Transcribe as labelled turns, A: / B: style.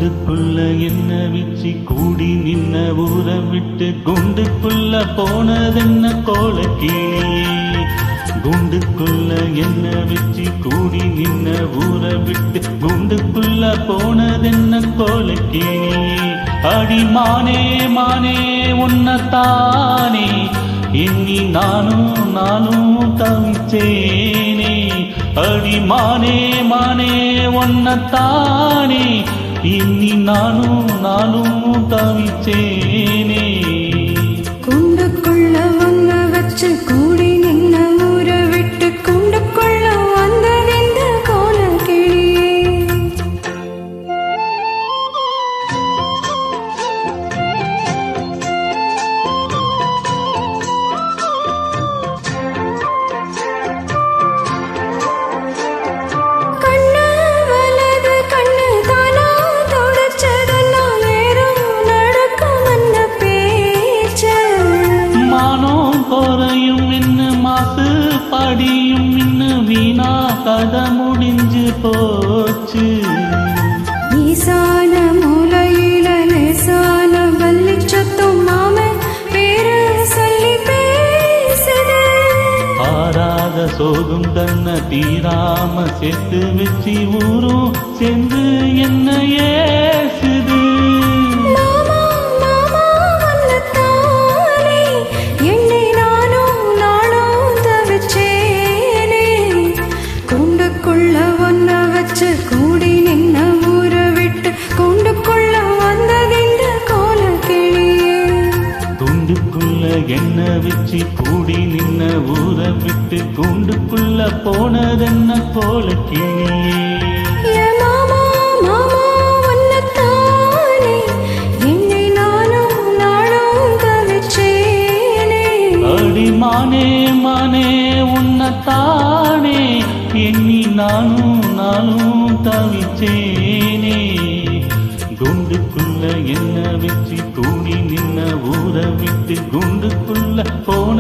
A: கூண்டுக்குள்ள என்ன வச்சு கூடி நின்ன ஊரை விட்டு குண்டுக்குள்ள போனதென்ன கோலக்கிளியே. குண்டுக்குள்ள என்ன வச்சு கூடி நின்ன ஊரை விட்டு குண்டுக்குள்ள போனதென்ன கோலக்கிளியே. அடி மானே மானே உன்னத்தானே எண்ணி நானும் தவிச்சேனே. அடி மானே மானே ஒன்னத்தானே எண்ணி நானும் தவிச்சேனே.
B: குண்டுக்குள்ள ஒன்ன வச்சு கூடி நின்ன ஊரை விட்டு குண்டுக்குள்ள வந்ததெந்த கோலக்கிளியே.
A: படியும் இன்னும் வீணா கதை முடிஞ்சு போச்சு.
B: ஈசான மூலையில லேசான வள்ளி சத்தம் மாமன் பேர சொல்லி பேசுது.
A: ஆறாத சோகம் தன்ன தீராம சேர்த்து வச்சு ஊரும் சென்று என்ன ஏசுது.
B: கூடி நின்ன ஊரை விட்டு குண்டுக்குள்ள வந்ததெந்த கோலக்கிளியே.
A: குண்டுக்குள்ள என்ன வச்சு கூடி நின்ன ஊரை விட்டு குண்டுக்குள்ள போனதென்ன கோலக்கிளியே. அடி மானே மானே உன்னத்தானே எண்ணி நானும் தவிச்சேனே. குண்டுக்குள்ள என்ன வச்சு கூடி நின்ன ஊரை விட்டு குண்டுக்குள்ள போன